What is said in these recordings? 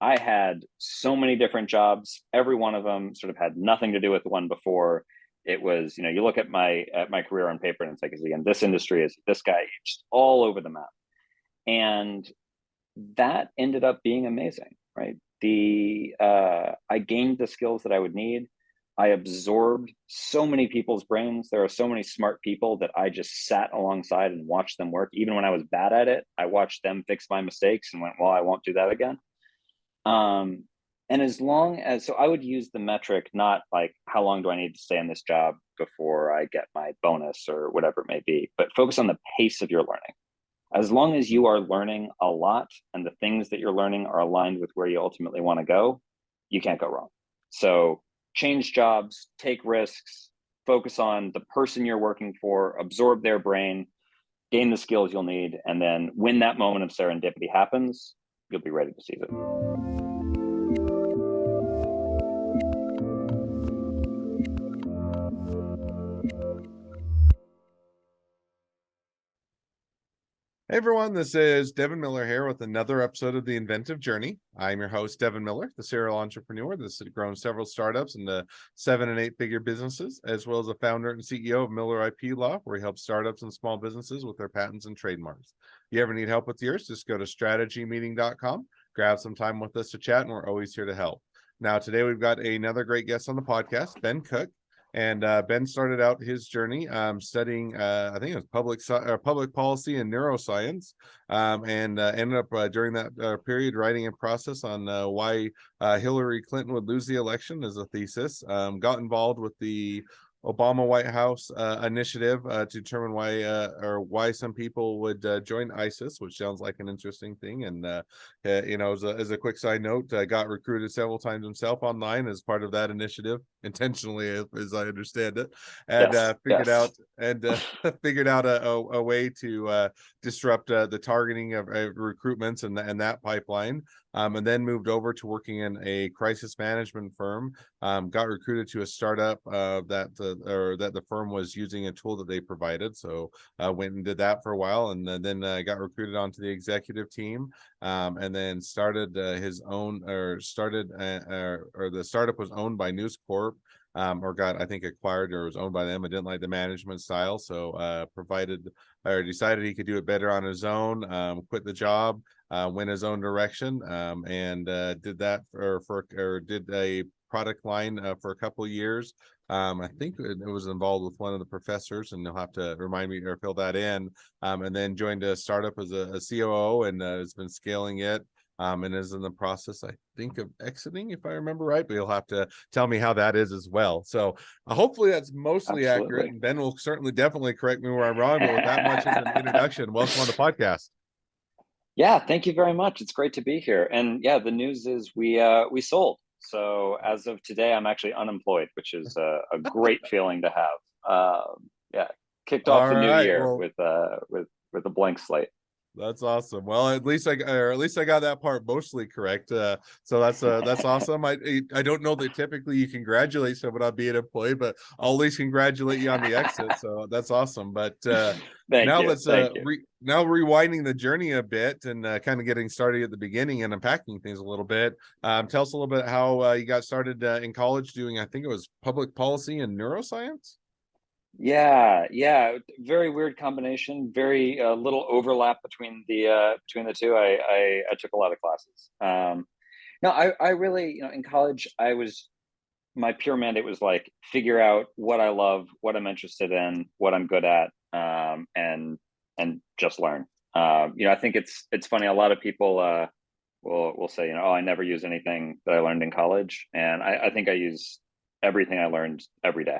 I had so many different jobs. Every one of them sort of had nothing to do with the one before. It was, you look at my career on paper and it's like, is he in this industry? Is he this guy? Just all over the map. And that ended up being amazing, right? I gained the skills that I would need. I absorbed so many people's brains. There are so many smart people that I just sat alongside and watched them work. Even when I was bad at it, I watched them fix my mistakes and went, well, I won't do that again. Um, and as long as, so I would use the metric, not like how long do I need to stay in this job before I get my bonus or whatever it may be, but focus on the pace of your learning. As long as you are learning a lot and the things that you're learning are aligned with where you ultimately want to go, you can't go wrong. So change jobs, take risks, focus on the person you're working for, absorb their brain, gain the skills you'll need, and then when that moment of serendipity happens, you'll be ready to seize it. Hey everyone, this is Devin Miller here with another episode of The Inventive Journey. I'm your host, Devin Miller, the serial entrepreneur that's grown several startups into 7 and 8 figure businesses, as well as the founder and CEO of Miller IP Law, where he helps startups and small businesses with their patents and trademarks. If you ever need help with yours, just go to strategymeeting.com, grab some time with us to chat, and we're always here to help. Now, today we've got another great guest on the podcast, Ben Cook. And Ben started out his journey studying, I think it was public policy and neuroscience, and ended up during that period writing a process on why Hillary Clinton would lose the election as a thesis. Got involved with the Obama White House initiative to determine why some people would join ISIS, which sounds like an interesting thing. And as a quick side note, got recruited several times himself online as part of that initiative, intentionally, as I understand it, and Yes, figured yes. out a way to disrupt the targeting of recruitments and that pipeline. And then moved over to working in a crisis management firm. Got recruited to a startup that the firm was using a tool that they provided. So went and did that for a while, and then got recruited onto the executive team, and then started his own, or the startup was owned by News Corp. Or got, I think, acquired or was owned by them. I didn't like the management style, so decided he could do it better on his own. Quit the job, went his own direction, and did that did a product line for a couple of years. I think it was involved with one of the professors, and you'll have to remind me or fill that in. And then joined a startup as a COO, and has been scaling it. And is in the process, I think, of exiting, if I remember right, but you'll have to tell me how that is as well. So hopefully that's mostly accurate, Absolutely. and Ben will definitely correct me where I'm wrong, but with that much as an introduction, welcome on the podcast. Yeah, thank you very much. It's great to be here. And yeah, the news is we sold. So as of today, I'm actually unemployed, which is a great feeling to have. Yeah, kicked off All the new right, year well, with a blank slate. that's awesome. Well, at least I got that part mostly correct. So that's awesome. I don't know that typically you congratulate someone on being employed, but I'll at least congratulate you on the exit. So that's awesome. But Thank now you, let's thank you. now rewinding the journey a bit and kind of getting started at the beginning and unpacking things a little bit. Tell us a little bit how you got started in college doing, I think it was public policy and neuroscience. Yeah, very weird combination. Very little overlap between the two. I took a lot of classes. No, I really, in college, my pure mandate was like figure out what I love, what I'm interested in, what I'm good at, and just learn. I think it's funny. A lot of people will say, oh, I never use anything that I learned in college, and I think I use everything I learned every day.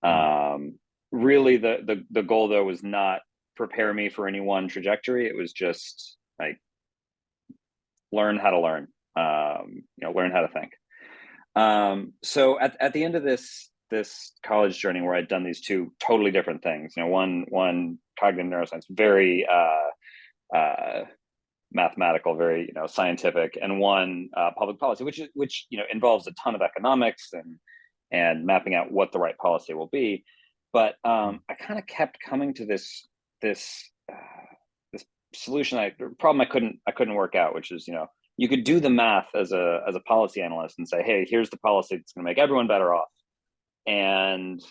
Mm. Really, the goal though was not prepare me for any one trajectory. It was just like learn how to learn. Learn how to think. So at the end of this college journey where I'd done these two totally different things, one cognitive neuroscience, very mathematical, very scientific, and one public policy, which involves a ton of economics and mapping out what the right policy will be. But I kind of kept coming to this this solution, problem I couldn't work out, which is you could do the math as a policy analyst and say, hey, here's the policy that's going to make everyone better off. And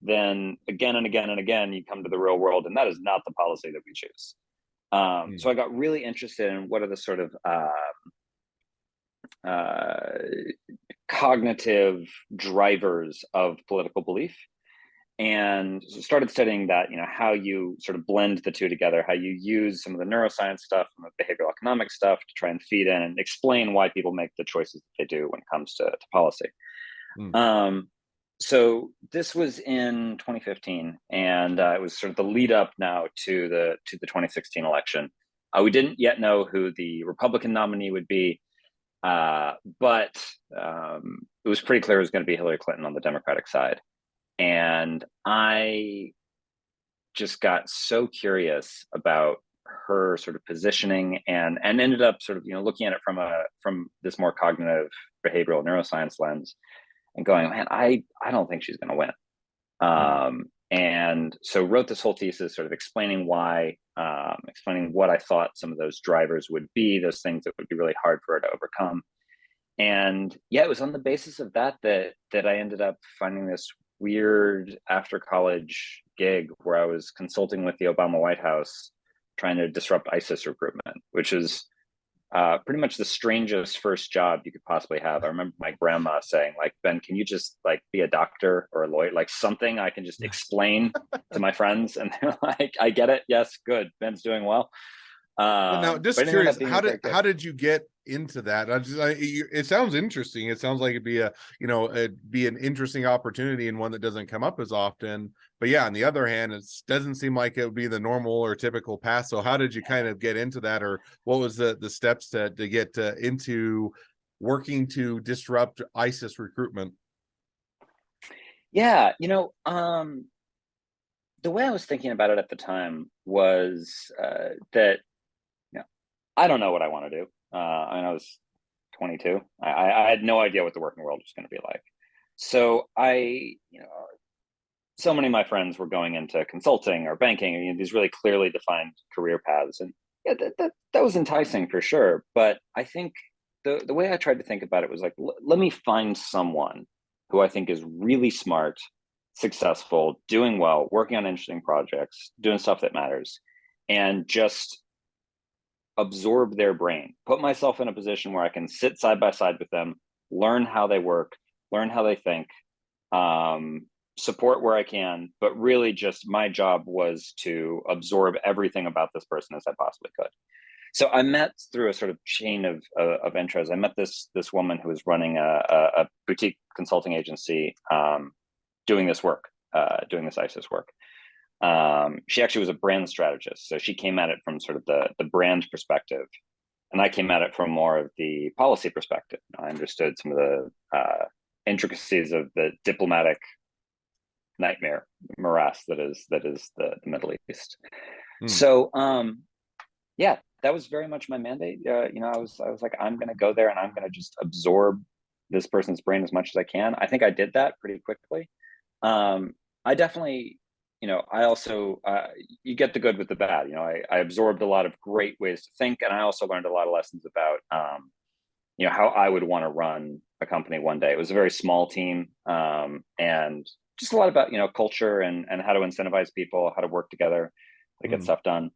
then again and again and again, you come to the real world, and that is not the policy that we choose. So I got really interested in what are the sort of cognitive drivers of political belief, and started studying that, how you sort of blend the two together, how you use some of the neuroscience stuff and the behavioral economic stuff to try and feed in and explain why people make the choices that they do when it comes to policy. So this was in 2015, and it was sort of the lead up now to the 2016 election. We didn't yet know who the Republican nominee would be, but it was pretty clear it was going to be Hillary Clinton on the Democratic side. And I just got so curious about her sort of positioning, and ended up sort of, looking at it from this more cognitive behavioral neuroscience lens, and going, man, I don't think she's going to win. And so wrote this whole thesis sort of explaining why, explaining what I thought some of those drivers would be, those things that would be really hard for her to overcome. And yeah, it was on the basis of that I ended up finding this weird after college gig where I was consulting with the Obama White House, trying to disrupt ISIS recruitment, which is pretty much the strangest first job you could possibly have. I remember my grandma saying, like, Ben, can you just like be a doctor or a lawyer, like something I can just explain to my friends? And they're like, I get it. Yes, good. Ben's doing well. Well, now, just curious, how did you get into that? It sounds interesting. It sounds like it'd be it'd be an interesting opportunity, and one that doesn't come up as often. But yeah, on the other hand, it doesn't seem like it would be the normal or typical path. So how did you kind of get into that, or what was the steps to get into working to disrupt ISIS recruitment? Yeah, the way I was thinking about it at the time was that I don't know what I want to do. I was 22. I had no idea what the working world was going to be like. So so many of my friends were going into consulting or banking, and these really clearly defined career paths. And yeah, that was enticing for sure. But I think the way I tried to think about it was like, let me find someone who I think is really smart, successful, doing well, working on interesting projects, doing stuff that matters, and just absorb their brain, put myself in a position where I can sit side by side with them, learn how they work, learn how they think, support where I can, but really just my job was to absorb everything about this person as I possibly could. So I met through a sort of chain of intros. I met this woman who was running a boutique consulting agency, doing this work, doing this ISIS work. She actually was a brand strategist, so she came at it from sort of the brand perspective, and I came at it from more of the policy perspective. I understood some of the intricacies of the diplomatic nightmare morass that is the Middle East. So yeah, that was very much my mandate. I was like, I'm going to go there and I'm going to just absorb this person's brain as much as I can. I think I did that pretty quickly. I definitely, I also, you get the good with the bad. I absorbed a lot of great ways to think, and I also learned a lot of lessons about, how I would want to run a company one day. It was a very small team, and just a lot about, culture and how to incentivize people, how to work together to get stuff done.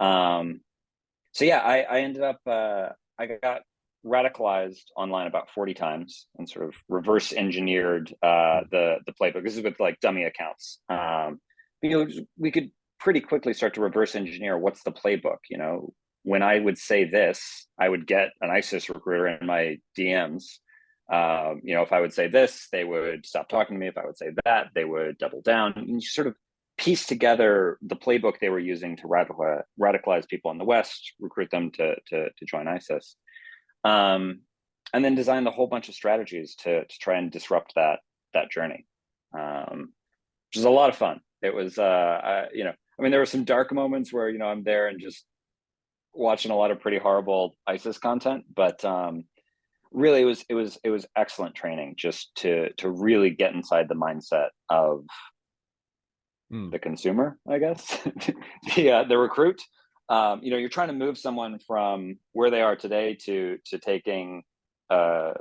So yeah, I ended up, I got radicalized online about 40 times and sort of reverse engineered the playbook. This is with like dummy accounts. We could pretty quickly start to reverse engineer what's the playbook. When I would say this, I would get an ISIS recruiter in my DMs. If I would say this, they would stop talking to me. If I would say that, they would double down. And you sort of piece together the playbook they were using to radicalize people in the West, recruit them to join ISIS. And then design a whole bunch of strategies to try and disrupt that journey, which is a lot of fun. It was, there were some dark moments where, I'm there and just watching a lot of pretty horrible ISIS content, but really it was excellent training just to really get inside the mindset of the consumer, I guess, the recruit, you're trying to move someone from where they are today to uh,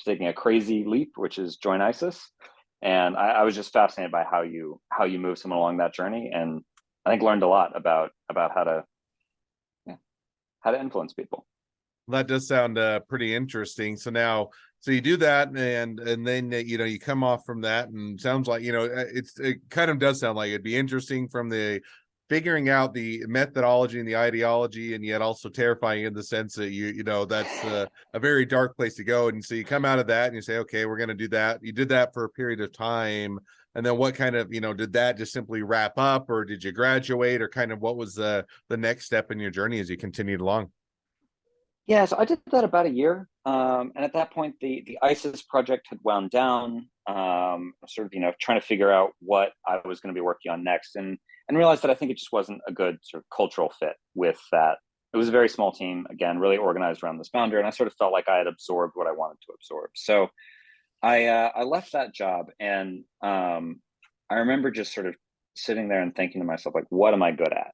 taking a crazy leap, which is join ISIS. And I was just fascinated by how you move someone along that journey, and I think learned a lot about how to, yeah, how to influence people. That does sound pretty interesting. So now, so you do that, and then you come off from that, and sounds like it kind of does sound like it'd be interesting from the figuring out the methodology and the ideology, and yet also terrifying in the sense that that's a very dark place to go. And so you come out of that and you say, okay, we're going to do that. You did that for a period of time, and then what kind of did that just simply wrap up, or did you graduate, or kind of what was the next step in your journey as you continued along? Yeah, so I did that about a year, and at that point, the ISIS project had wound down. Sort of, trying to figure out what I was going to be working on next, and realized that I think it just wasn't a good sort of cultural fit with that. It was a very small team, again, really organized around this founder, and I sort of felt like I had absorbed what I wanted to absorb. So I left that job, and I remember just sort of sitting there and thinking to myself, like, what am I good at?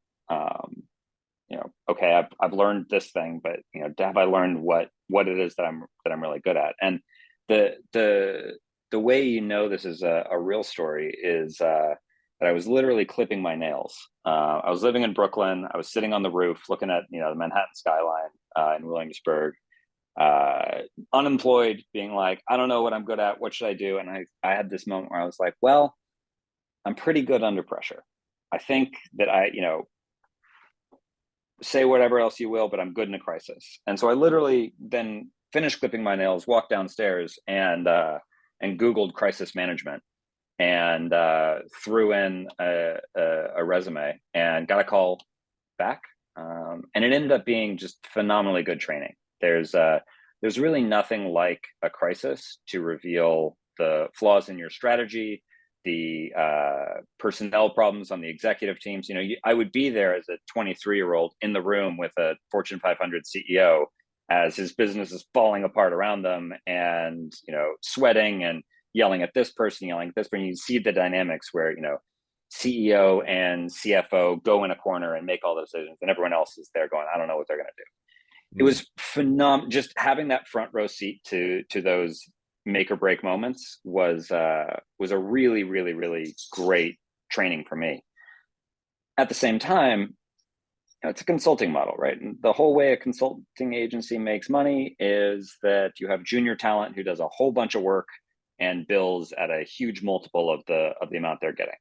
Okay, I've learned this thing, but have I learned what it is that I'm really good at? And the way this is a real story is that I was literally clipping my nails. I was living in Brooklyn. I was sitting on the roof looking at the Manhattan skyline in Williamsburg, unemployed, being like, I don't know what I'm good at. What should I do? And I had this moment where I was like, well, I'm pretty good under pressure. I think that say whatever else you will, but I'm good in a crisis. And so I literally then finished clipping my nails, walked downstairs, and Googled crisis management, and threw in a resume and got a call back. And it ended up being just phenomenally good training. There's really nothing like a crisis to reveal the flaws in your strategy, the personnel problems on the executive teams. I would be there as a 23-year-old in the room with a Fortune 500 CEO as his business is falling apart around them, and sweating and yelling at this person, yelling at this person. You see the dynamics where CEO and CFO go in a corner and make all those decisions, and everyone else is there going, I don't know what they're going to do. It Mm. was phenomenal. Just having that front row seat to those make or break moments was a really, really, really great training for me. At the same time, it's a consulting model, right? And the whole way a consulting agency makes money is that you have junior talent who does a whole bunch of work and bills at a huge multiple of the amount they're getting.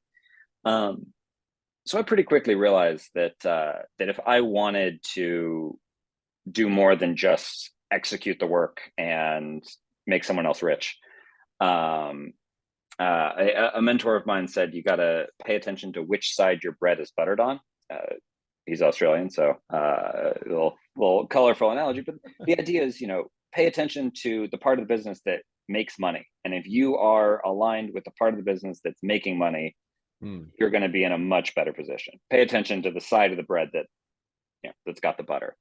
So I pretty quickly realized that if I wanted to do more than just execute the work and make someone else rich, a mentor of mine said, you got to pay attention to which side your bread is buttered on. He's Australian, so a little colorful analogy, but the idea is, pay attention to the part of the business that makes money. And if you are aligned with the part of the business that's making money, you're going to be in a much better position. Pay attention to the side of the bread that's got the butter.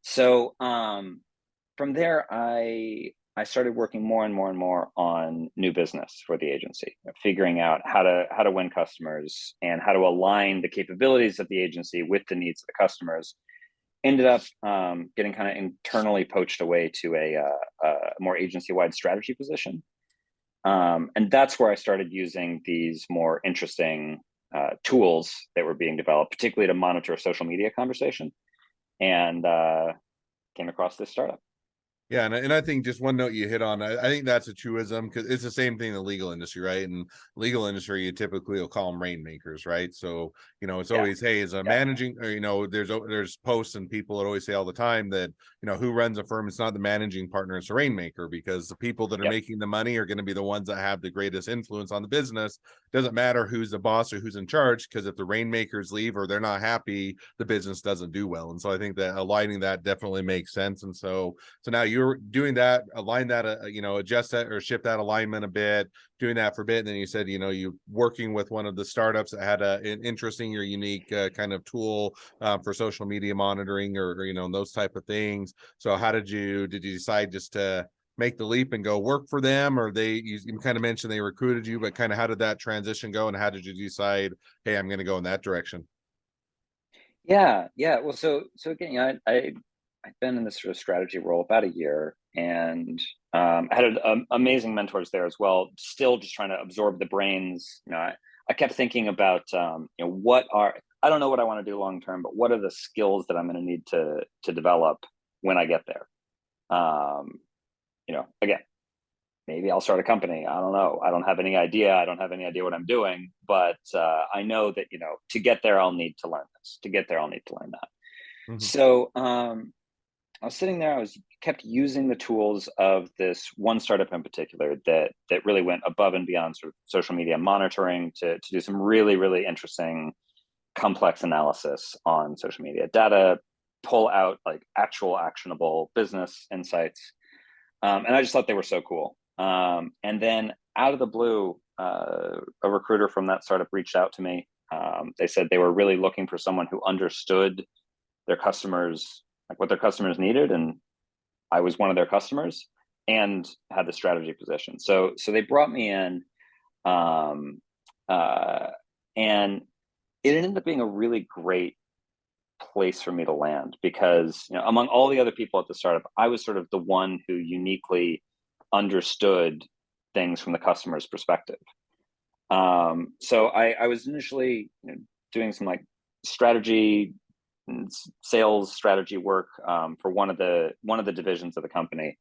So from there, I started working more and more and more on new business for the agency, figuring out how to win customers and how to align the capabilities of the agency with the needs of the customers. Ended up getting kind of internally poached away to a more agency-wide strategy position. And that's where I started using these more interesting tools that were being developed, particularly to monitor social media conversation, and came across this startup. Yeah, and I think just one note you hit on, I think that's a truism, because it's the same thing in the legal industry, right? And legal industry, you typically will call them rainmakers, right? So it's Yeah. always, hey, is a managing, or there's posts and people that always say all the time that who runs a firm, it's not the managing partner, it's a rainmaker, because the people that are making the money are going to be the ones that have the greatest influence on the business. Doesn't matter who's the boss or who's in charge, because if the rainmakers leave or they're not happy, the business doesn't do well. And so I think that aligning that definitely makes sense. And so now you're doing that, align that, adjust that or shift that alignment a bit, doing that for a bit. And then you said, you working with one of the startups that had an interesting or unique kind of tool for social media monitoring or those type of things. So how did you decide just to make the leap and go work for them, or you kind of mentioned they recruited you, but kind of how did that transition go, and how did you decide, hey, I'm going to go in that direction? Yeah. Well, so again, I've been in this sort of strategy role about a year, and I had amazing mentors there as well. Still, just trying to absorb the brains. I kept thinking about what are, I don't know what I want to do long term, but what are the skills that I'm going to need to develop when I get there. Um, Again, maybe I'll start a company. I don't know. I don't have any idea. I don't have any idea what I'm doing, but I know that to get there, I'll need to learn this. To get there, I'll need to learn that. Mhm. So I was sitting there. I was kept using the tools of this one startup in particular that really went above and beyond sort of social media monitoring to do some really interesting, complex analysis on social media data, pull out like actual actionable business insights. And I just thought they were so cool. And then out of the blue, a recruiter from that startup reached out to me. They said they were really looking for someone who understood their customers, like what their customers needed, and I was one of their customers and had the strategy position. So they brought me in, um, uh, and it ended up being a really great place for me to land because among all the other people at the startup, I was sort of the one who uniquely understood things from the customer's perspective. So I was initially doing some like strategy and sales strategy work for one of the divisions of the company,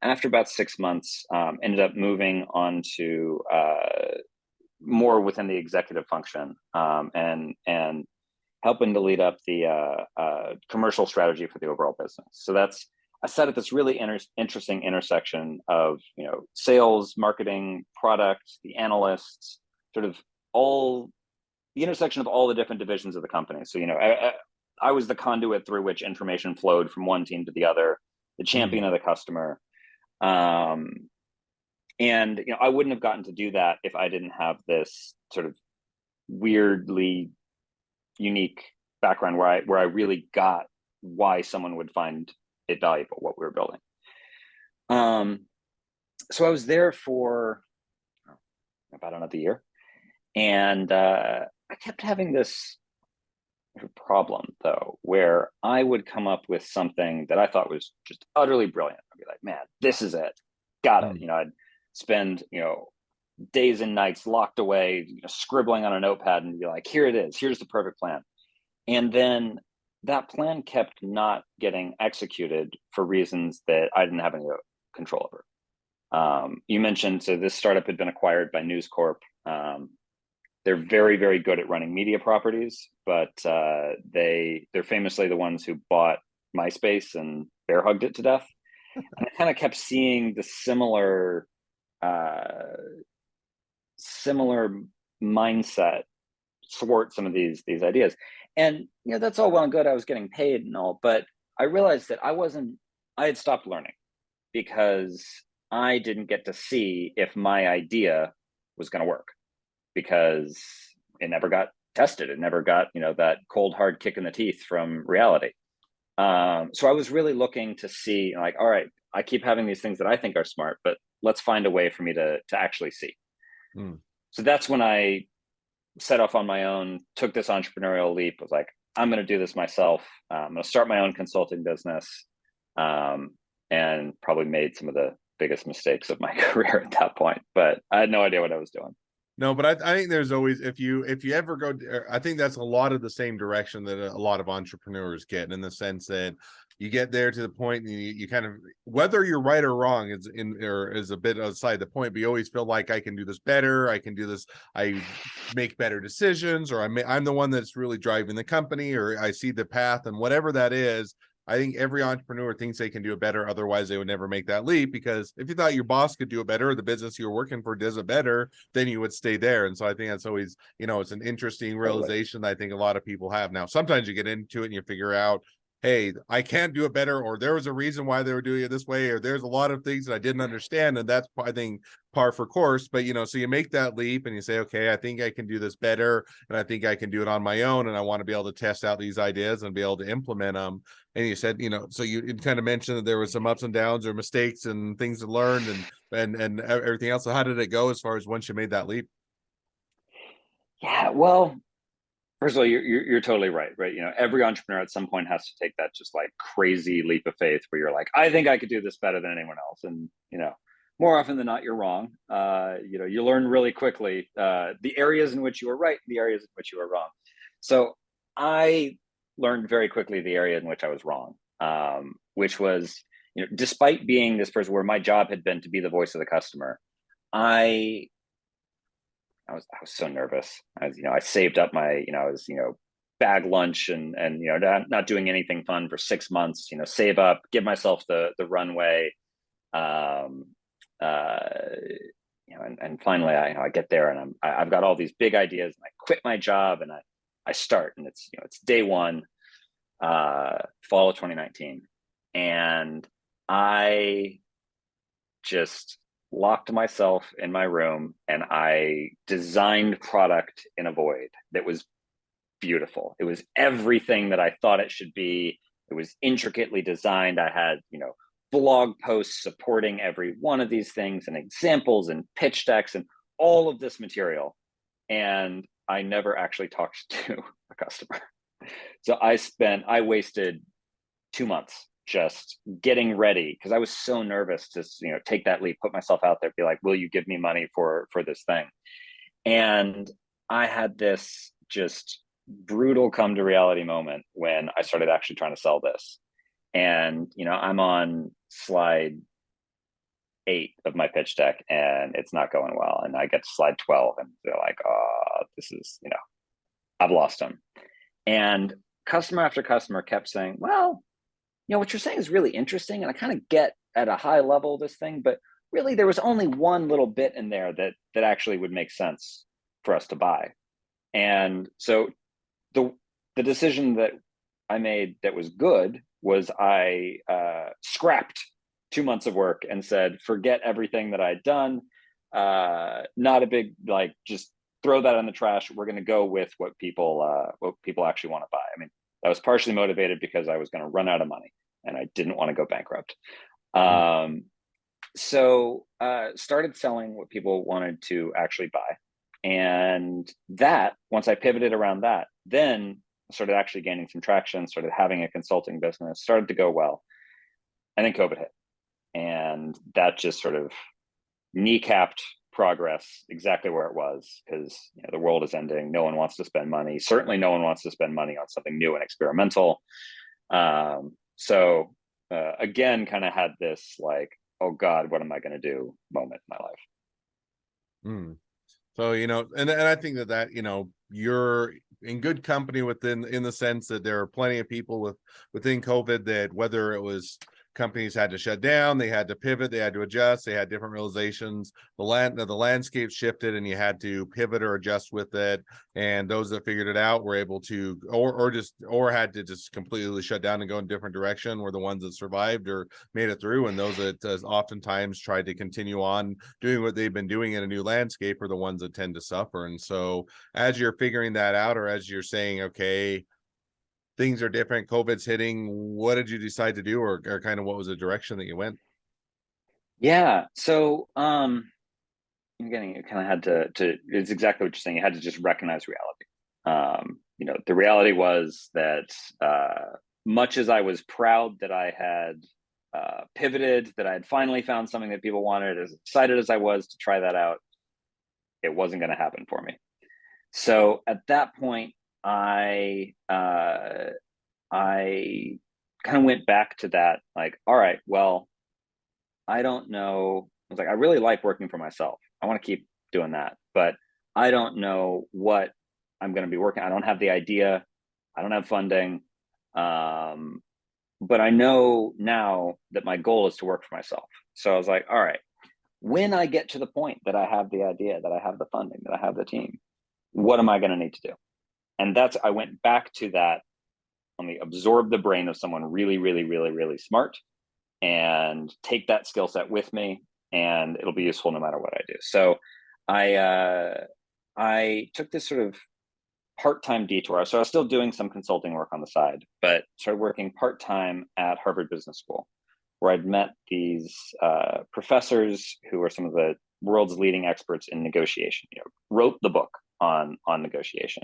and after about 6 months, ended up moving on to more within the executive function, and helping to lead up the commercial strategy for the overall business. So I sat at this really interesting intersection of sales, marketing, product, the analysts, sort of all the intersection of all the different divisions of the company. So I was the conduit through which information flowed from one team to the other, the champion Mm. of the customer. Um, and I wouldn't have gotten to do that if I didn't have this sort of weirdly unique background where I really got why someone would find it valuable what we were building. Um, so I was there for about another year, and I kept having this problem though, where I would come up with something that I thought was just utterly brilliant. I'd be like, "Man, this is it, got it." Mm. I'd spend days and nights locked away, scribbling on a notepad, and be like, "Here it is. Here's the perfect plan." And then that plan kept not getting executed for reasons that I didn't have any control over. You mentioned, so this startup had been acquired by News Corp. They're very good at running media properties, but they're famously the ones who bought MySpace and bear hugged it to death. And I kind of kept seeing the uh, similar mindset thwart some of these ideas. And that's all well and good. I was getting paid and all, but I realized that I had stopped learning because I didn't get to see if my idea was going to work because it never got tested. It never got, that cold hard kick in the teeth from reality. So I was really looking to see, like, all right, I keep having these things that I think are smart, but let's find a way for me to actually see. Mm. So that's when I set off on my own, took this entrepreneurial leap, was like, I'm going to do this myself. I'm going to start my own consulting business, um, and probably made some of the biggest mistakes of my career at that point. But I had no idea what I was doing. No, but I think there's always, if you ever go, I think that's a lot of the same direction that a lot of entrepreneurs get, in the sense that you get there to the point and you kind of, whether you're right or wrong is a bit outside the point, but you always feel like I can do this better, I can do this, I make better decisions, or I'm the one that's really driving the company, or I see the path, and whatever that is. I think every entrepreneur thinks they can do it better. Otherwise, they would never make that leap. Because if you thought your boss could do it better, or the business you're working for does it better, then you would stay there. And so I think that's always, it's an interesting Totally. realization that I think a lot of people have. Now, sometimes you get into it and you figure out, hey, I can't do it better, or there was a reason why they were doing it this way, or there's a lot of things that I didn't understand. And that's, I think, par for course. But so you make that leap and you say, okay, I think I can do this better, and I think I can do it on my own, and I want to be able to test out these ideas and be able to implement them. And you said, so you kind of mentioned that there was some ups and downs or mistakes and things that learned, and everything else. So how did it go as far as once you made that leap? Yeah. Well, First of all, you're totally right, right? You know, every entrepreneur at some point has to take that just like crazy leap of faith where you're like, I think I could do this better than anyone else, and you know, more often than not, you're wrong. You know, you learn really quickly the areas in which you were right, and the areas in which you were wrong. So I learned very quickly the area in which I was wrong, which was, you know, despite being this person where my job had been to be the voice of the customer, I I was so nervous. You know, I saved up my, you know, I was, you know, bag lunch and you know, not doing anything fun for 6 months, you know, save up, give myself the runway. Um, uh, you know, and finally I, you know, I get there and I've got all these big ideas and I quit my job and I start and it's, you know, it's day one, fall of 2019. And I just locked myself in my room and I designed product in a void that was beautiful. It was everything that I thought it should be. It was intricately designed. I had, you know, blog posts supporting every one of these things and examples and pitch decks and all of this material. And I never actually talked to a customer. So I wasted 2 months just getting ready because I was so nervous to, you know, take that leap, put myself out there, be like, will you give me money for this thing? And I had this just brutal come to reality moment when I started actually trying to sell this. And, you know, I'm on slide 8 of my pitch deck and it's not going well. And I get to slide 12 and they're like, oh, this is, you know, I've lost them. And customer after customer kept saying, well, you know, what you're saying is really interesting. And I kind of get at a high level this thing, but really there was only one little bit in there that actually would make sense for us to buy. And so the the decision that I made that was good was I scrapped 2 months of work and said, forget everything that I'd done. Not a big like just throw that in the trash. We're going to go with what people actually want to buy. I mean, I was partially motivated because I was going to run out of money and I didn't want to go bankrupt. Mm. Um, so started selling what people wanted to actually buy. And that, once I pivoted around that, then started actually gaining some traction, started having a consulting business, started to go well. And then COVID hit. And that just sort of kneecapped progress exactly where it was because, you know, the world is ending. No one wants to spend money. Certainly no one wants to spend money on something new and experimental. So again, kind of had this like, oh God, what am I going to do moment in my life. Mm. So, you know, and I think that, you know, you're in good company within, in the sense that there are plenty of people within COVID that whether it was companies had to shut down, they had to pivot, they had to adjust, they had different realizations. The landscape shifted and you had to pivot or adjust with it. And those that figured it out were able to, or had to just completely shut down and go in a different direction were the ones that survived or made it through. And those that oftentimes tried to continue on doing what they've been doing in a new landscape are the ones that tend to suffer. And so as you're figuring that out, or as you're saying, okay, things are different, COVID's hitting, what did you decide to do, or kind of what was the direction that you went? Yeah. So again, you kind of had to it's exactly what you're saying. You had to just recognize reality. You know, the reality was that much as I was proud that I had pivoted, that I had finally found something that people wanted, as excited as I was to try that out, it wasn't going to happen for me. So at that point, I kind of went back to that, like, all right, well, I don't know. I was like, I really like working for myself. I want to keep doing that, but I don't know what I'm going to be working. I don't have the idea. I don't have funding. Um, but I know now that my goal is to work for myself. So I was like, all right, when I get to the point that I have the idea, that I have the funding, that I have the team, what am I going to need to do? And I went back to that. Let me absorb the brain of someone really, really, really, really smart and take that skill set with me, and it'll be useful no matter what I do. So I took this sort of part-time detour. So I was still doing some consulting work on the side, but started working part-time at Harvard Business School, where I'd met these professors who are some of the world's leading experts in negotiation. You know, wrote the book on negotiation.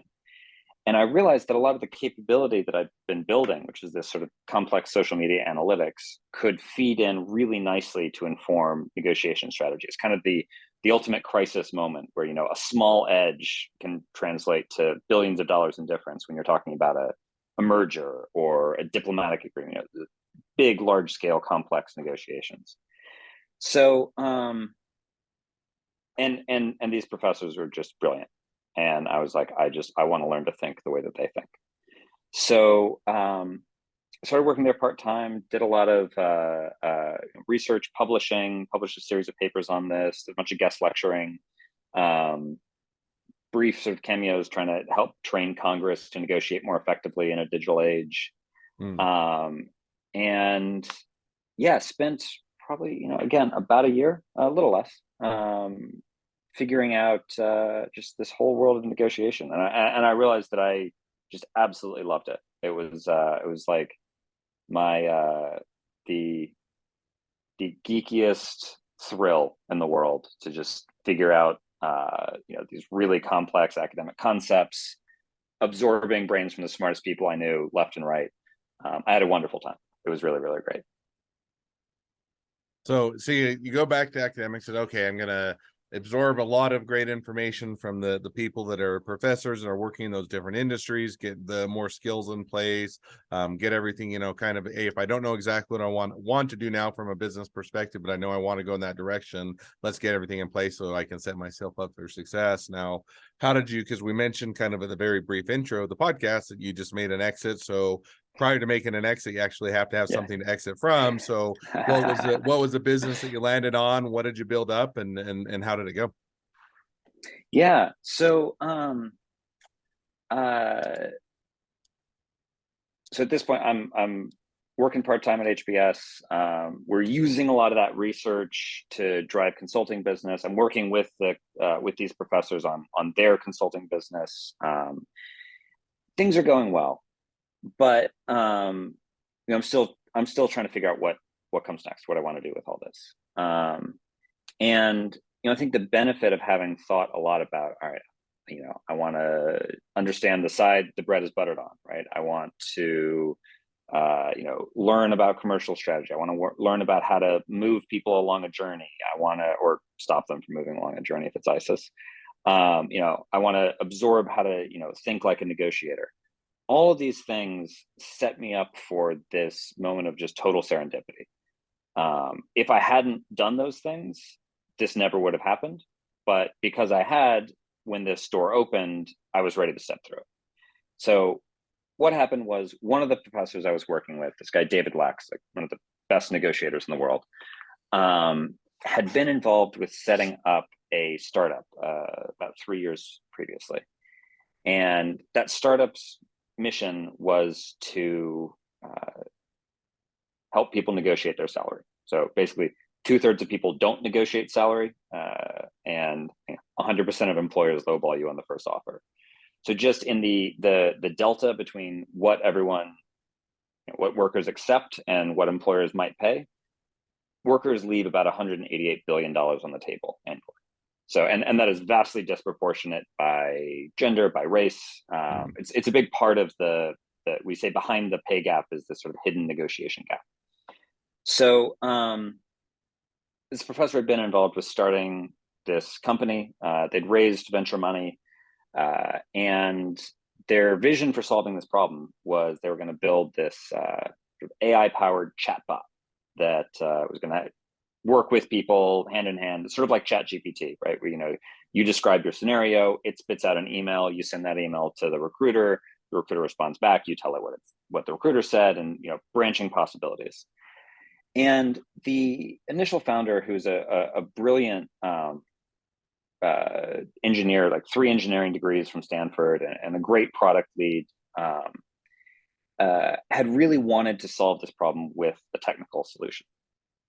And I realized that a lot of the capability that I've been building, which is this sort of complex social media analytics, could feed in really nicely to inform negotiation strategies. Kind of the ultimate crisis moment where, you know, a small edge can translate to billions of dollars in difference when you're talking about a merger or a diplomatic agreement, you know, big, large scale, complex negotiations. So, and these professors were just brilliant. And I was like, I want to learn to think the way that they think. So started working there part-time, did a lot of research, published a series of papers on this, a bunch of guest lecturing, brief sort of cameos trying to help train Congress to negotiate more effectively in a digital age. And yeah, spent probably, you know, again, about a year, a little less, figuring out just this whole world of negotiation. And I realized that I just absolutely loved it. It was like my the geekiest thrill in the world to just figure out you know, these really complex academic concepts, absorbing brains from the smartest people I knew left and right. I had a wonderful time. It was really, really great. So you go back to academics and okay, I'm gonna absorb a lot of great information from the people that are professors and are working in those different industries, get the more skills in place, get everything, you know, kind of, hey, if I don't know exactly what I want to do now from a business perspective, but I know I want to go in that direction, let's get everything in place so I can set myself up for success. Now, how did you, because we mentioned kind of in the very brief intro of the podcast that you just made an exit, so prior to making an exit, you actually have to have something to exit from. So what was the business that you landed on? What did you build up, and how did it go? Yeah. So so at this point, I'm working part-time at HBS. We're using a lot of that research to drive consulting business. I'm working with with these professors on their consulting business. Things are going well, but you know, I'm still trying to figure out what comes next, what I want to do with all this. And you know, I think the benefit of having thought a lot about, all right, you know, I want to understand the side the bread is buttered on, right? I want to you know, learn about commercial strategy. I want to learn about how to move people along a journey. I want to, or stop them from moving along a journey if it's ISIS. You know, I want to absorb how to, you know, think like a negotiator. All of these things set me up for this moment of just total serendipity. If I hadn't done those things, this never would have happened. But because I had, when this door opened, I was ready to step through it. So what happened was one of the professors I was working with, this guy, David Lax, like one of the best negotiators in the world, had been involved with setting up a startup about 3 years previously. And that startup's mission was to help people negotiate their salary. So basically, 2/3 of people don't negotiate salary, and 100% of employers lowball you on the first offer. So just in the delta between what everyone, you know, what workers accept and what employers might pay, workers leave about $188 billion on the table annually. So and that is vastly disproportionate by gender, by race. It's a big part of the we say behind the pay gap is this sort of hidden negotiation gap. So this professor had been involved with starting this company. They'd raised venture money, and their vision for solving this problem was they were going to build this sort of AI-powered chatbot that was going to work with people hand in hand, sort of like ChatGPT, right? Where, you know, you describe your scenario, it spits out an email, you send that email to the recruiter responds back, you tell it what the recruiter said, and, you know, branching possibilities. And the initial founder, who's a brilliant engineer, like 3 engineering degrees from Stanford, and a great product lead, had really wanted to solve this problem with a technical solution.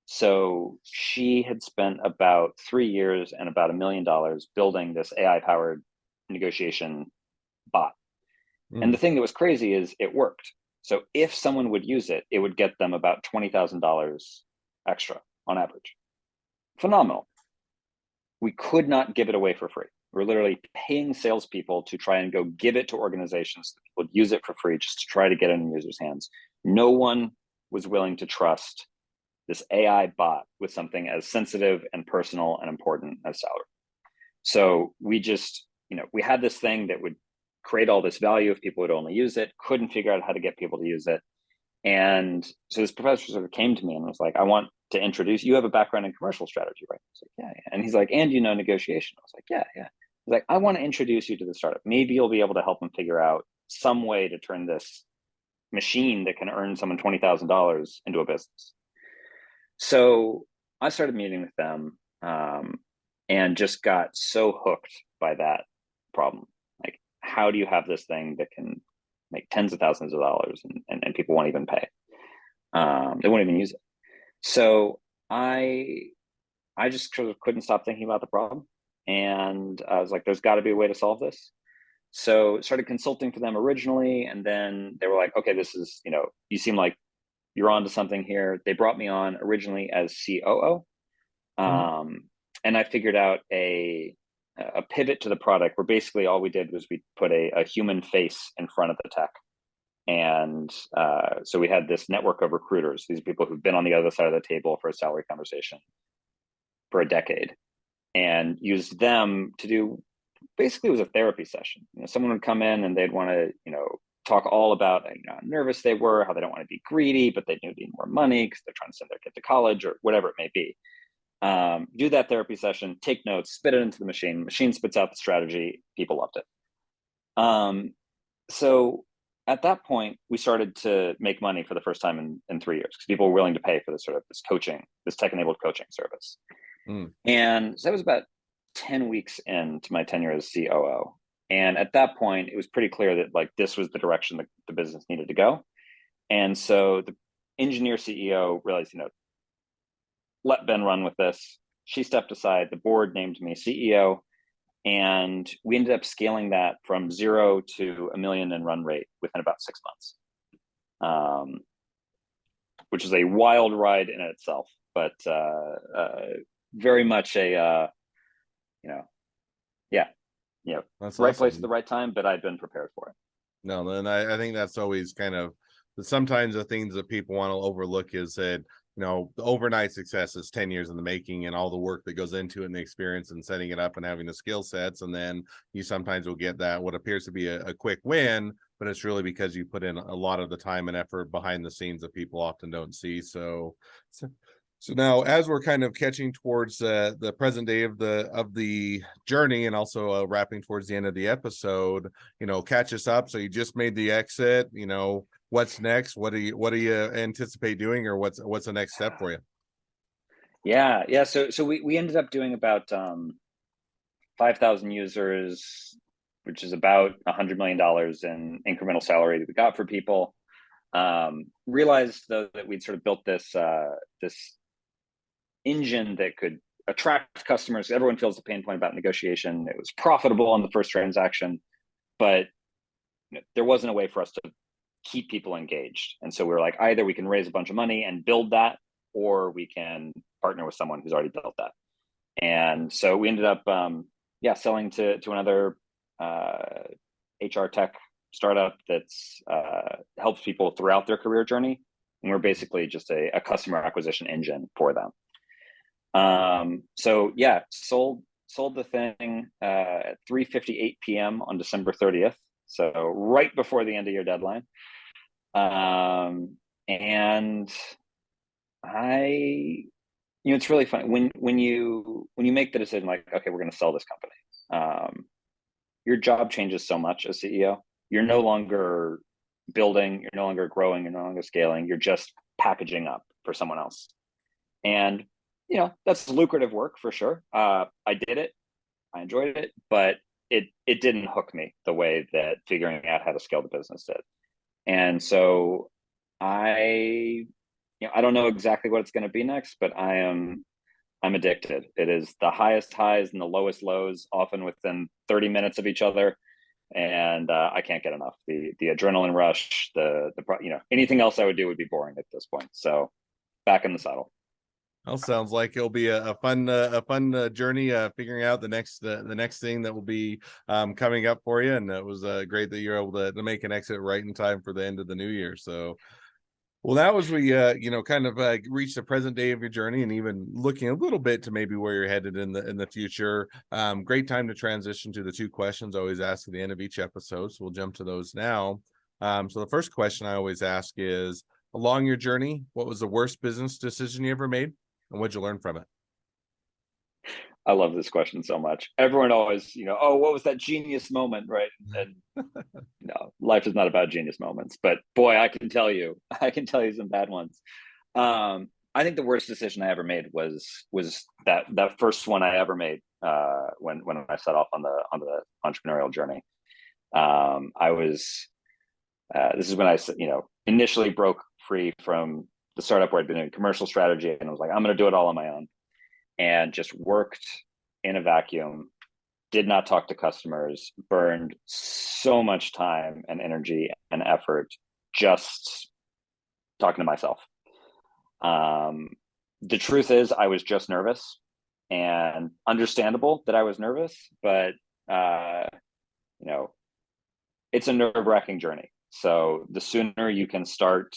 So she had spent about 3 years and about $1 million building this AI-powered negotiation bot. And the thing that was crazy is it worked. So if someone would use it, it would get them about $20,000 extra on average. Phenomenal. We could not give it away for free. We were literally paying salespeople to try and go give it to organizations that would use it for free just to try to get it in users' hands. No one was willing to trust this AI bot with something as sensitive and personal and important as salary. So we just, we had this thing that would create all this value if people would only use it, couldn't figure out how to get people to use it. And so this professor sort of came to me and was like, I want to introduce, you have a background in commercial strategy, right? I was like, yeah, yeah. And he's like, and negotiation. I was like, yeah, yeah. He's like, I want to introduce you to the startup. Maybe you'll be able to help them figure out some way to turn this machine that can earn someone $20,000 into a business. So I started meeting with them, and just got so hooked by that problem. Like, how do you have this thing that can make tens of thousands of dollars and people won't even pay? They won't even use it. So I just sort of couldn't stop thinking about the problem. And I was like, there's got to be a way to solve this. So started consulting for them originally. And then they were like, okay, this is, you seem like you're onto something here. They brought me on originally as COO. And I figured out a pivot to the product where basically all we did was we put a human face in front of the tech. And so we had this network of recruiters, these people who've been on the other side of the table for a salary conversation for a decade, and used them to do, basically it was a therapy session. Someone would come in and they'd want to, talk all about how nervous they were, how they don't want to be greedy, but they need more money because they're trying to send their kid to college or whatever it may be. Do that therapy session, take notes, spit it into the machine spits out the strategy. People loved it. So at that point, we started to make money for the first time in 3 years because people were willing to pay for this sort of this coaching, this tech-enabled coaching service. And so that was about 10 weeks into my tenure as COO. And at that point, it was pretty clear that like this was the direction that the business needed to go. And so the engineer CEO realized, let Ben run with this. She stepped aside. The board named me CEO. And we ended up scaling that from 0 to $1 million in run rate within about 6 months, which is a wild ride in itself, but very much a, yeah, That's right awesome. place at the right time, but I'd been prepared for it. No, then I think that's always kind of sometimes the things that people want to overlook is that, the overnight success is 10 years in the making and all the work that goes into it and the experience and setting it up and having the skill sets. And then you sometimes will get that what appears to be a quick win, but it's really because you put in a lot of the time and effort behind the scenes that people often don't see. So now, as we're kind of catching towards the present day of the journey, and also wrapping towards the end of the episode, catch us up. So you just made the exit. What's next? What do you anticipate doing, or what's the next step for you? Yeah. So we ended up doing about 5,000 users, which is about $100 million in incremental salary that we got for people. Realized though that we'd sort of built this engine that could attract customers. Everyone feels the pain point about negotiation. It was profitable on the first transaction, but there wasn't a way for us to keep people engaged. And so we were like, either we can raise a bunch of money and build that, or we can partner with someone who's already built that. And so we ended up, selling to another HR tech startup that's helps people throughout their career journey. And we're basically just a customer acquisition engine for them. Sold the thing at 3:58 p.m. on December 30th. So right before the end of your deadline. And it's really funny when you make the decision, like, okay, we're going to sell this company. Your job changes so much as CEO. You're no longer building, you're no longer growing, you're no longer scaling, you're just packaging up for someone else. And that's lucrative work for sure. I did it, I enjoyed it, but it didn't hook me the way that figuring out how to scale the business did. And so I don't know exactly what it's going to be next, but I'm addicted. It is the highest highs and the lowest lows, often within 30 minutes of each other. And I can't get enough. The adrenaline rush, anything else I would do would be boring at this point. So back in the saddle. Well, sounds like it'll be a fun journey, figuring out the next thing that will be coming up for you. And it was great that you're able to make an exit right in time for the end of the new year. So, well, now as we kind of reach the present day of your journey, and even looking a little bit to maybe where you're headed in the future, great time to transition to the two questions I always ask at the end of each episode. So we'll jump to those now. So the first question I always ask is, along your journey, what was the worst business decision you ever made, and what'd you learn from it? I love this question so much. Everyone always, oh, what was that genius moment, right? And no, life is not about genius moments, but boy, I can tell you some bad ones. I think the worst decision I ever made was that first one I ever made when I set off on the entrepreneurial journey. I was this is when I initially broke free from the startup where I'd been in commercial strategy, and I was like, I'm going to do it all on my own, and just worked in a vacuum, did not talk to customers, burned so much time and energy and effort just talking to myself. The truth is, I was just nervous, and understandable that I was nervous, but you know, it's a nerve-wracking journey. So the sooner you can start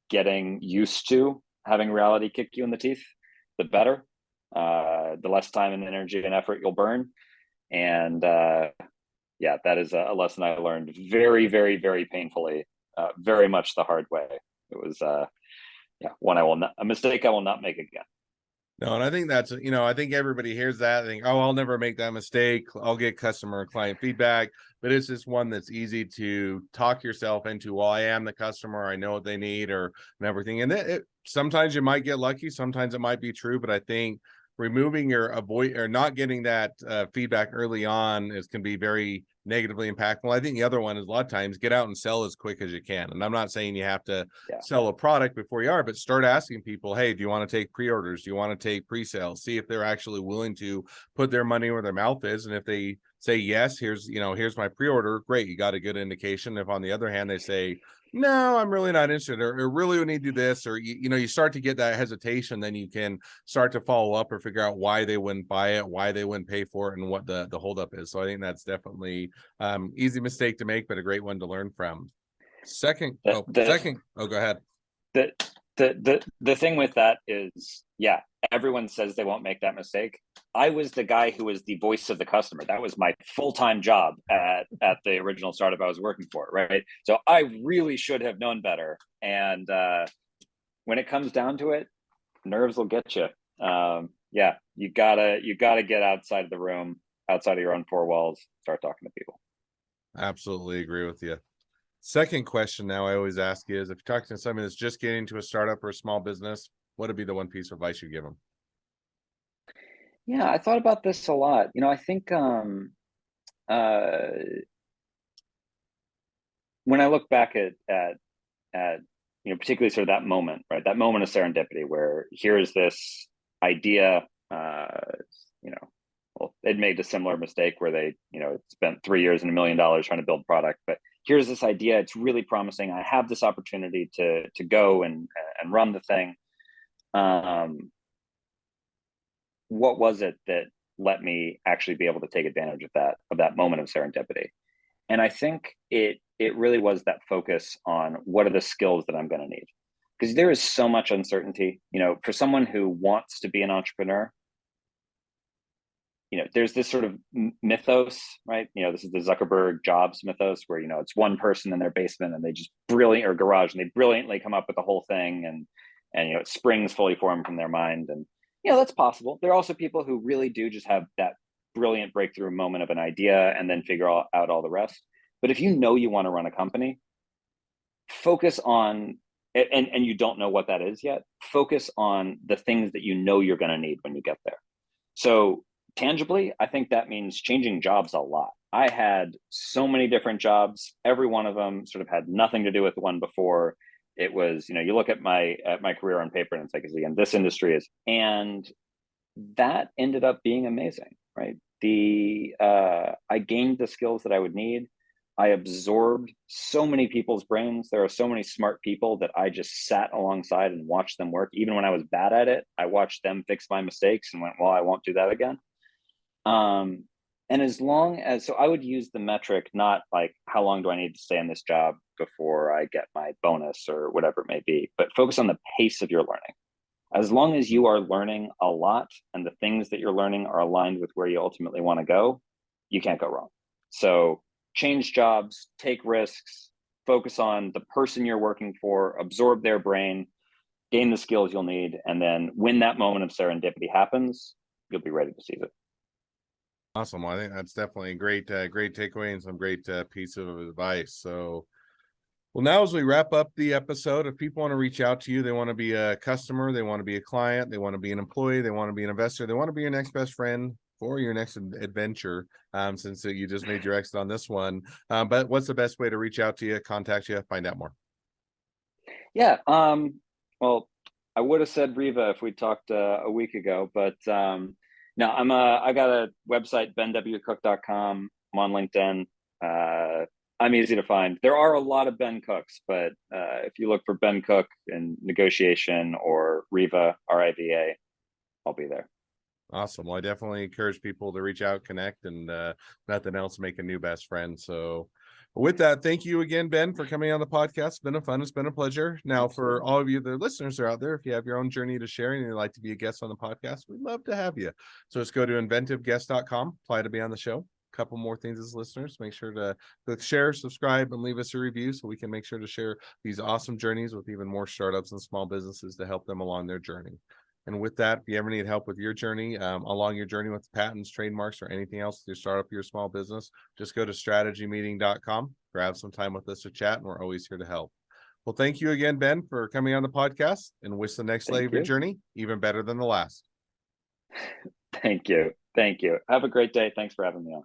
getting used to having reality kick you in the teeth, the better. The less time and energy and effort you'll burn. And yeah, that is a lesson I learned very, very, very painfully, very much the hard way. It was yeah, one a mistake I will not make again. No, and I think that's, I think everybody hears that and think, oh, I'll never make that mistake. I'll get customer or client feedback. But it's just one that's easy to talk yourself into. Well, I am the customer. I know what they need, or and everything. And sometimes you might get lucky. Sometimes it might be true. But I think removing or avoid or not getting that feedback early on can be very negatively impactful. I think the other one is a lot of times get out and sell as quick as you can. And I'm not saying you have to Yeah. sell a product before you are, but start asking people, hey, do you want to take pre-orders? Do you want to take pre-sales? See if they're actually willing to put their money where their mouth is. And if they say yes, here's my pre-order, great, you got a good indication. If on the other hand they say no, I'm really not interested, or really we need to do this, or you start to get that hesitation, then you can start to follow up or figure out why they wouldn't buy it, why they wouldn't pay for it, and what the holdup is. So I think that's definitely easy mistake to make, but a great one to learn from. Second, go ahead. The the thing with that is, yeah, everyone says they won't make that mistake. I was the guy who was the voice of the customer. That was my full-time job at the original startup I was working for, right? So I really should have known better. And when it comes down to it, nerves will get you. Yeah, you gotta get outside of the room, outside of your own four walls, start talking to people. Absolutely agree with you. Second question now I always ask is, if you're talking to somebody that's just getting into a startup or a small business, what would be the one piece of advice you give them? Yeah, I thought about this a lot. I think uh, when I look back at particularly sort of that moment, right? That moment of serendipity where here is this idea, you know, well, they'd made a similar mistake where they, spent 3 years and $1 million trying to build product, but here's this idea. It's really promising. I have this opportunity to go and run the thing. What was it that let me actually be able to take advantage of that moment of serendipity? And I think it really was that focus on what are the skills that I'm going to need, because there is so much uncertainty. For someone who wants to be an entrepreneur, there's this sort of mythos, right? This is the Zuckerberg Jobs mythos, where it's one person in their basement and they just brilliant or garage, and they brilliantly come up with the whole thing, and it springs fully formed from their mind. And that's possible. There are also people who really do just have that brilliant breakthrough moment of an idea and then figure out all the rest. But if you want to run a company, focus on, and you don't know what that is yet, focus on the things that you're going to need when you get there. So tangibly, I think that means changing jobs a lot. I had so many different jobs. Every one of them sort of had nothing to do with the one before. It was, you look at my career on paper and it's like, again, this industry is, and that ended up being amazing, right? I gained the skills that I would need. I absorbed so many people's brains. There are so many smart people that I just sat alongside and watched them work. Even when I was bad at it, I watched them fix my mistakes and went, well, I won't do that again. Um, and as long as, so I would use the metric, not like how long do I need to stay in this job before I get my bonus or whatever it may be, but focus on the pace of your learning. As long as you are learning a lot and the things that you're learning are aligned with where you ultimately want to go, you can't go wrong. So change jobs, take risks, focus on the person you're working for, absorb their brain, gain the skills you'll need, and then when that moment of serendipity happens, you'll be ready to seize it. Awesome. Well, I think that's definitely a great takeaway and some great piece of advice. So, well, now as we wrap up the episode, if people want to reach out to you, they want to be a customer, they want to be a client, they want to be an employee, they want to be an investor, they want to be your next best friend for your next adventure, since you just made your exit on this one. But what's the best way to reach out to you, contact you, find out more? Yeah. Well, I would have said Riva if we talked a week ago, but no, I got a website, benwcook.com. I'm on LinkedIn. I'm easy to find. There are a lot of Ben Cooks, but if you look for Ben Cook in negotiation or Riva, RIVA, I'll be there. Awesome. Well, I definitely encourage people to reach out, connect, and nothing else, make a new best friend. So with that, thank you again, Ben, for coming on the podcast. It's been a fun, it's been a pleasure. Now, for all of you, the listeners are out there, if you have your own journey to share and you'd like to be a guest on the podcast, we'd love to have you. So let's go to inventiveguest.com, apply to be on the show. A couple more things as listeners, make sure to click share, subscribe, and leave us a review so we can make sure to share these awesome journeys with even more startups and small businesses to help them along their journey. And with that, if you ever need help with your journey, along your journey with patents, trademarks, or anything else to start up your small business, just go to strategymeeting.com, grab some time with us to chat, and we're always here to help. Well, thank you again, Ben, for coming on the podcast, and wish the next leg of your journey even better than the last. Thank you. Thank you. Have a great day. Thanks for having me on.